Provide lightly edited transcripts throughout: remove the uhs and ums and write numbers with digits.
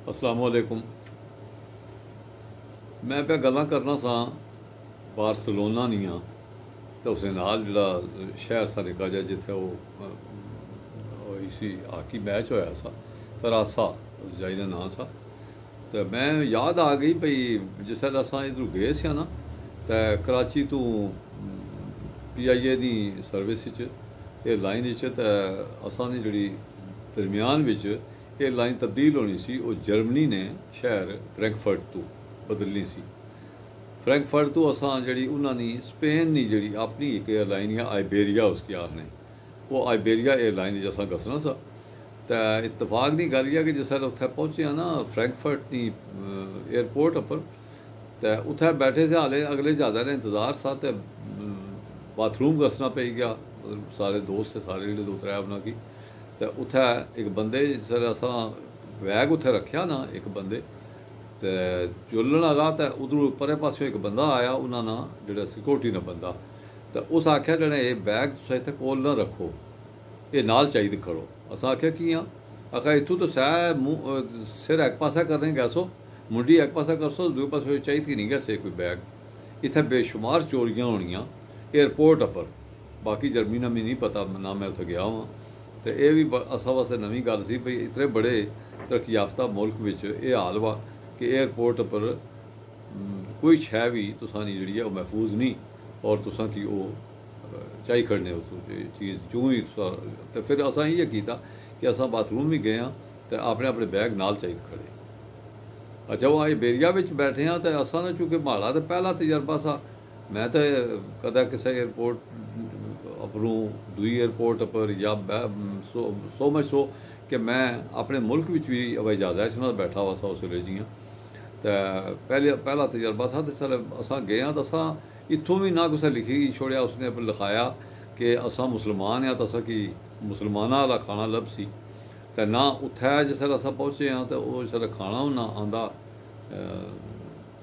अस्सलाम वालेकुम। मैं पे गल्लां करना सा बारसलोना दियां तो उस नाल जिहड़ा शहर सा निक्का जिहा जित्थे इसी हाकी मैच होया सा तरासा उस जाई दा नां सा। तो मैं याद आ गई भई जिसलै असां इधरों गए सी ना तो कराची तो PIA दी सर्विस एयरलाइन तो असां ने जिहड़ी दरम्यान विच एयरलाइन तब्दील होनी सी वो जर्मनी ने शहर फ्रैंकफर्ट तो बदलनी सी। फ्रैंकफर्ट तो असां जिहड़ी उन्होंने स्पेन की जिहड़ी अपनी एक एयरलाइन या आइबेरिया उसकी आखने वो आइबेरिया एयरलाइन असां गसना सा। तो इतफाक की गल कि जिसलै उत्थे पहुँचे ना फ्रैंकफर्ट की एयरपोर्ट पर तो उत्थे बैठे से हाले अगले जहाज़ा का इंतज़ार सा। तो बाथरूम गसना पे गया, मतलब सारे दोस्त से सारे जो 2-3 उन्होंने की। तो उत्थे एक बंदे जिसलै असां बैग उत्थे रखा ना एक बंदे तो चुलन लगा तो उधरों परे पासों एक बंदा आया उन्होंने जो सिक्योरिटी ने बंदा तो उस आख्या जने ये बैग तुस इत्थे कोल ना रखो, ये नाल चाहिए खड़ो। असां आख्या कियां? आखा इत्थों तो सह सिर एक पासा करने गैसो, मुंडी एक पासा करसो, दूए पासे चाहिए नहीं गैसे कोई बैग। इत्थे बेशुमार चोरियां होनियां एयरपोर्ट पर। बाकी जर्मनी ना मिगी नहीं पता, ना मैं उत्थे गया हाँ। तो यह भी असा वास्ते नवीं गल सी भई इतने बड़े तरक्की याफ्ता मुल्क विच यह हाल वा कि एयरपोर्ट पर कोई शै भी तुसां दी जिहड़ी है महफूज नहीं और तुसां की वो चाही खड़ने उस चीज़ जूं ही तो फिर असां इ'यै कीता कि असां बाथरूम भी गए हाँ तो अपने अपने बैग नाल चाहिए खड़े। अच्छा वो आइबेरिया विच बैठे हाँ तो असां ने चूँकि म्हाड़ा तो पहला तजर्बा सा। मैं तो कदा किसी एयरपोर्ट अपनों दुई एयरपोर्ट पर या सो मच सो कि मैं अपने मुल्क विच भी हवाई जहाज़ च बैठा हुआ सा उस वेले जियां। तो पहला तजर्बा सा। तो जिसलै असां गए हाँ तो असां इत्थों भी ना कुछ लिखी छोड़िया, उसने लिखाया कि असां मुसलमान हाँ तो असां की मुसलमाना वाला खाना लभसी। तो ना उत्थे जिसलै असां पहुँचे हाँ तो वो जिसलै खाना ना आंदा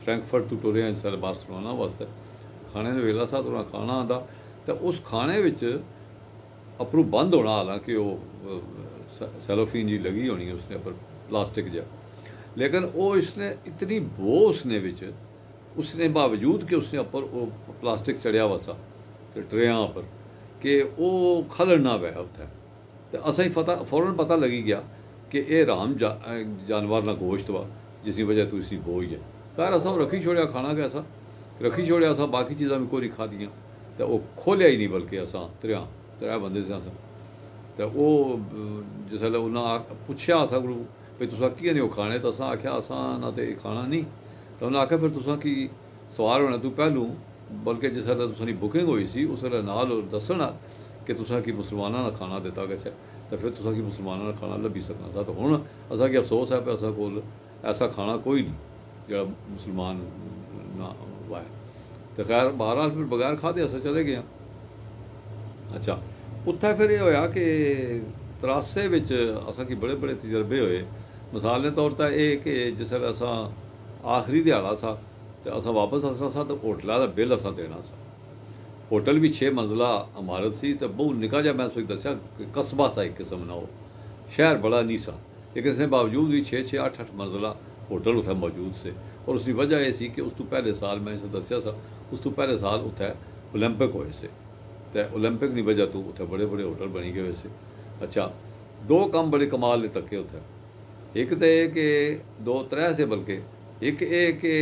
फ्रैंकफर्ट तो टुरे हाँ जिसलै बारसलोना वास्ते खाने का वेला सा तो ना खाना आंदा तो उस खाने विच अपरू बंद होना, हालांकि वो सेलोफीन जी लगी होनी है उसने पर प्लास्टिक जा, लेकिन वो इसने इतनी बो उसने विच उसने बावजूद कि उसने उपर वो प्लास्टिक चढ़िया हुआ सा तो ट्रेयां पर कि वो खलड़ ना पाया उत्थे। तो असें फौरन पता लगी गया कि ये राम जानवर ना गोश्त वा जिसकी वजह तो इसकी बो ही है। खैर असा रखी छोड़िया खाना कैसा रखी छोड़िया, असा बाकी चीज़ा भी कोई खा दियाँ तो वो खोलिया ही नहीं, बल्कि असां त्रै बंदे से असां। तो वो जिसलै उन्हें पुछया असा को भाई तुसा की नहीं खाने, तो असां आख्या असां ना तो खाना नहीं। तो उन्हें आख्या फिर तुसा की सवार होना तू पहलू, बल्कि जिसलै तुसां बुकिंग हुई सी उस वेले नाल दसना कि तुसा की मुसलमाना ना खाना दिता गया तो फिर तुसा की मुसलमाना ना खाना लभी सकना सा। तो हुण असा की अफसोस है कि असा कोल ऐसा खाना कोई नहीं जो मुसलमान ना वाए। तो खैर बहरहाल फिर बगैर खाते अस चले गए। अच्छा उत्थे फिर यह होया कि तरासे विच असां की बड़े बड़े तजर्बे होए। मिसाल के तौर पर यह कि जिसलै असां आखिरी दिहाड़ा सा तो असां वापस आसना सा तो होटल का बिल असां देना सा। होटल भी 6 मंजिला इमारत सी तो बहुत निका जहा, मैं उस दसिया कस्बा सा एक किस्म ना, वो शहर बड़ा नहीं सा, लेकिन इसके बावजूद भी 6-6 8-8 मंजिला होटल उत्थे मौजूद से। और उसकी वजह यह सी कि उस तो पहले साल मैं इसे दसिया सा उस तो पहले साल उत्थे ओलंपिक होए से तो ओलंपिक की वजह तो उत्थे बड़े बड़े होटल बनी गए से। अच्छा 2 काम बड़े कमाल ने तके उत्थे। एक तो यह कि 2-3 से बल्कि एक ये कि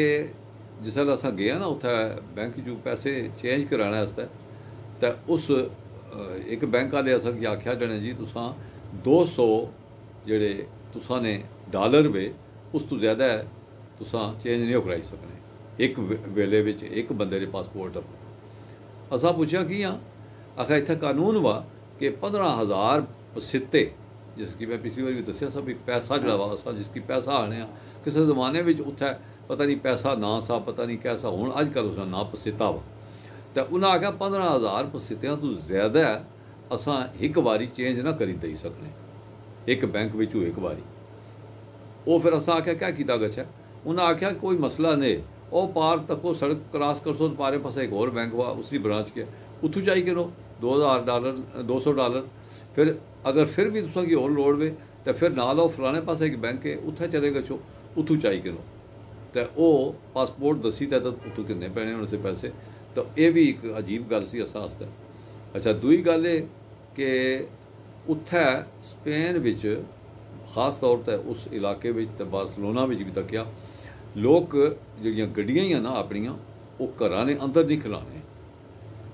जिसलै असां गए ना उत्थे बैंक चू पैसे चेंज कराने वास्ते तो उस एक बैंक वाले असां की आख्या जने जी तुसां 200 जेड़े तुसां ने डॉलर वे उस तो ज़्यादा तुसां चेंज नहीं कराई सकने एक वेले विच एक बंदे के पासपोर्ट पर। असां पुछया कि हाँ? आखा इत्थे कानून वा कि 15,000 सित्ते, जिसकी मैं पिछली बार भी दसिया सा भी पैसा जड़ा वा असां जिसकी पैसा आने किसी जमाने में उत्थे पता नहीं पैसा ना सा पता नहीं कैसा हुण अजकल उसका ना पसीता वा। तो उन्हें आख्या 15,000 पसीतियां तो ज़्यादा असां एक बारी चेंज ना करी दई सकने एक बैंक विचों एक बारी। वो फिर असां आख्या क्या कीता गया? उन्हें आख्या कोई मसला नहीं, वो पार तको सड़क क्रॉस कर सो पारे पासे एक और बैंक वा उसकी ब्रांच के उतों चाहिए करो $2,000 $200। फिर अगर फिर भी तुसा की होर लोड़ वे तो फिर नाल फलाने पासे एक बैंक है उत्थे चले गए छो उतों चाई किलो तो वह पासपोर्ट दसी तो उतों किन्ने पैने होने से पैसे। तो यह भी एक अजीब गल सी असां आस्ते। अच्छा दूई गल है कि उत्थे स्पेन विच खास तौर पर उस इलाके विच ते बार्सिलोना विच भी तकिया लोग जिहड़ियां गड्डियां ही ना अपनियां वो घरां ने अंदर नहीं खिलाने।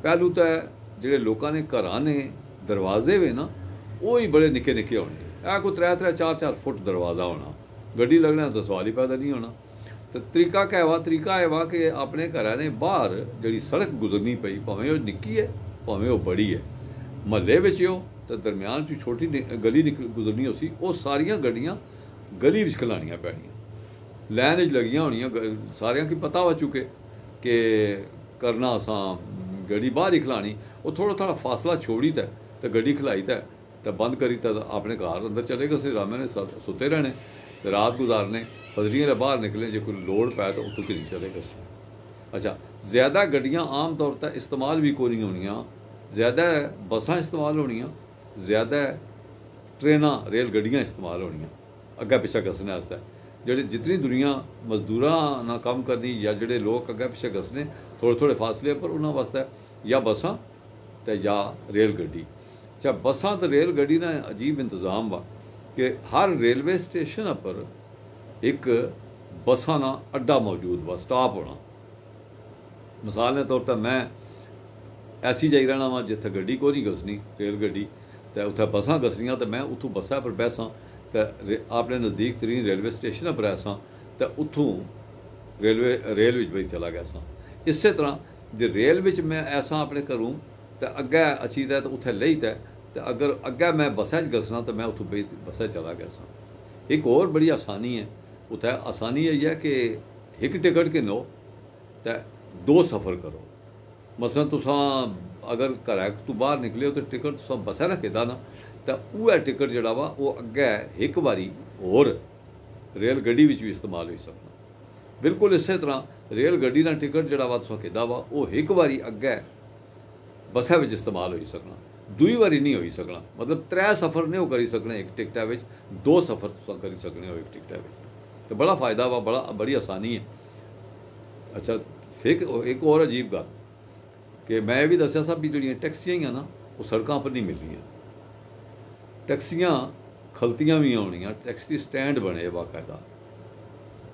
पहलू तो जिहड़े लोगों ने घरां ने दरवाजे वे ना वो ही बड़े निक्के निक्के होने। ऐ कोई 3-3 4-4 फुट दरवाज़ा होना, गड्डी लगना तो सवाल ही पैदा नहीं होना। तो तरीका क्या वा, तरीका है वा कि अपने घर ने बाहर जी सड़क गुजरनी पई, भावें वो निक्की है भावें वो बड़ी है, महल्ले विच हो तो दरम्यान च छोटी गली गुजरनी उसी, वो सारियां गड्डियां गली विच खलानियां पैणियां, लैन च लगियां होनियां। सारियां की पता वा चुके कि करना असां गड्डी बाहर ही खलानी। वो थोड़ा थोड़ा फासला छोड़ी तो गड्डी खलाई तो बंद करी तो अपने घर अंदर चले गए। रामे ने सुते रहने तो रात गुजारने, फजरियां बाहर निकले, जो कोई लोड़ पै तो उतों किन्नी चले गए। अच्छा ज़्यादा गड्डियां आम तौर पर इस्तेमाल भी कोई नहीं होनियां, ज़्यादा बसां इस्तेमाल होनियां, ज़्यादा ट्रेनां रेल गड्डियां इस्तेमाल होनियां अग्गे पिछे घसने आस्ते। जेह्ड़े जितनी दुनिया मजदूरां ना कम करनी या जेह्ड़े लोग अग्गे पिछे घसने थोड़े थोड़े फासले पर, उन्होंने वास्ते या बसां तो या रेल गड्डी। अच्छा बसां तो रेल गड्डी ना अजीब इंतज़ाम वा कि हर रेलवे स्टेशन पर एक बसां ना अड्डा मौजूद वा, स्टाप होना। मिसाल के तौर पर मैं ऐसी जाई रहना वा जिथे गड्डी को नहीं घसनी रेल गड्डी, तो उत्थे बसां घसनियां तो मैं उतों बसा पर बैसां तो अपने नज़दीक तरीन रेलवे स्टेशन पर ऐसा तो उतों रेल विच बई चला गया सा। इस तरह जो रेल विच मैं ऐसा अपने घरों तो अग्गे अच्छी तो उत्थे लही तो अगर अग्गे मैं बसा घसना तो मैं उतों बई बसा चला गया सा। एक और बड़ी आसानी है उत्थे, आसानी यही है कि एक टिकट किनो तो 2 सफ़र करो। मसलन तुसां अगर घर तो बाहर निकले हो तो टिकट तुसां बसा रखे दा ना तो वह टिकट जड़ा वा वो अग्गे एक बारी होर रेल गड्डी विच भी इस्तेमाल हो सकना। बिल्कुल इस तरह रेल गड्डी का टिकट जड़ा वा तुसां कीता वा वो एक बारी अग्गे बसा विच इस्तेमाल हो सकना, दूई बारी नहीं हो सकना। मतलब 3 सफ़र नहीं हो करी सकने एक टिकटा विच, 2 सफ़र तुसां करी सकने हो एक टिकटा विच। तो बड़ा फ़ायदा वा, बड़ी आसानी है। अच्छा फिर एक और अजीब गल कि मैं भी दसिया सा भी जिहड़ियां टैक्सियां ही ना वो सड़कों पर नहीं मिलदियां, टैक्सियां खलतियां भी होनियां, टैक्सी स्टैंड बने बाकायदा।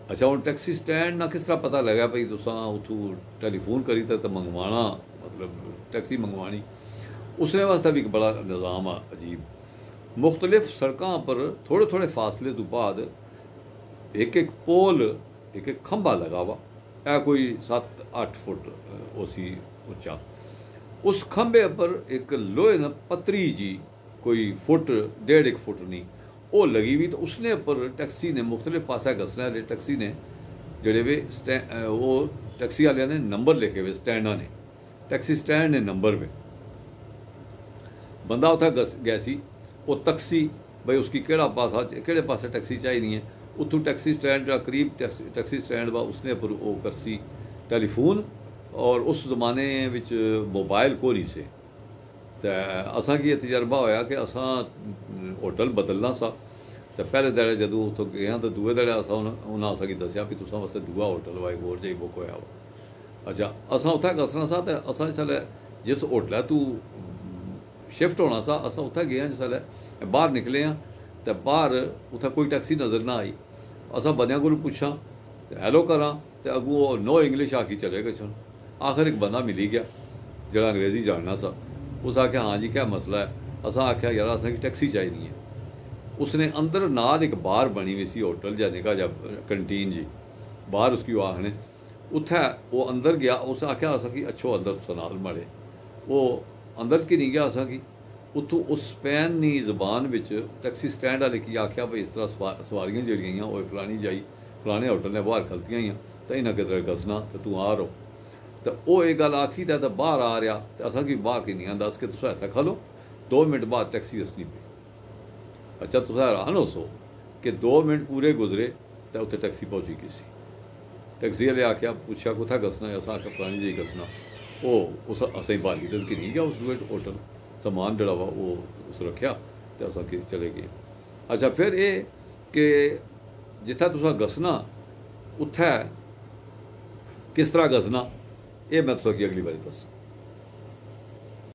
अच्छा हुण टैक्सी स्टैंड ना किस तरह पता लगा भाई तुसां उत्थों टैलीफोन करी तो मंगवाना, मतलब टैक्सी मंगवानी, उसने वास्ते भी एक बड़ा निज़ाम आ अजीब। मुख्तलिफ सड़कों पर थोड़े थोड़े फासले तो बाद एक एक पोल एक एक खंभा लगा हुआ, है कोई 7-8 फुट उसी उच्चा। उस खंभे पर एक लोहे न पतरी जी कोई फुट 1.5 फुट नहीं वो लगी हुई। तो उसने पर टैक्सी ने मुख्तलिफ पासा घसना, टैक्सी ने जड़े वे वो टैक्सी वाले ने नंबर लिखे हुए स्टैंडा ने, टैक्सी स्टैंड ने नंबर वे बंदा उत्थे गया सी, वो टैक्सी भाई उसकी केड़ा पासा केड़े पासे टैक्सी चाहिए है, उतों टैक्सी स्टैंड जो करीब टैक्सी स्टैंड वा उसने पर वो करसी टेलीफोन। और उस ज़माने विच मोबाइल को नहीं से, तो असा की तजर्बा होया कि असा होटल बदलना सा। तो पहले दड़े जदों उत्थों गए तो दूए दड़े असा उन्हें असा की दसिया भी तुसां वास्ते दूआ होटल वा एक होर जाई बुक होया वा। अच्छा असा उत्थे गसना सा तो असा जिसलै जिस होटलै तू शिफ्ट होना सा असा उत्थे गए जिसलै बाहर निकले हाँ तो बाहर उत्थे कोई टैक्सी नज़र ना आई। असा बंदियां कोलों पुछा हैलो करा तो अगू नो इंग्लिश आखी चले गए सन। आखिर एक बंदा मिली गया जरा अंग्रेज़ी जानना सा, उस आख्या हाँ जी क्या मसला है। असा आख्या यार असा की टैक्सी चाहिए है। उसने अंदर नाल एक बार बनी हुई सी होटल या निका जा कंटीन जी, बाहर उसकी वो आखने उत्थे वो अंदर गया। उस आख्या असा की अच्छो अंदर सुनाल माड़े, वो अंदर की नहीं गया असा की उतों उस स्पेनी जबान विच टैक्सी स्टैंड वाले की आख्या भाई इस तरह सवारियां जड़ियां वो फलानी जाई फलाने होटल ने बाहर खलतियां ही तो इन्हें किधर गसना तो तू आ रहो। तो वो एक गल आखी तो बाहर आ रहा तो असा की बाहर की नहीं दस के तुस इत्थे खलो 2 मिनट बाद टैक्सी दसनी पई। अच्छा तुस हैरान हो सो कि 2 मिनट पूरे गुजरे तो उत्थे टैक्सी पहुँची गई सी। टैक्सी वाले आख्या पूछा कुत्थे गसना, असा आख्या फलानी जी गसना। वो उस असें बाली दस की नहीं गया उस दूए होटल, समान जड़ा वा वो उस रखा तो असा कि चले गए। अच्छा फिर ये कि जित्थै तुसें गसना उत्थै किस तरह गसना, ये मैं तुसें अगली बारी दस्सां।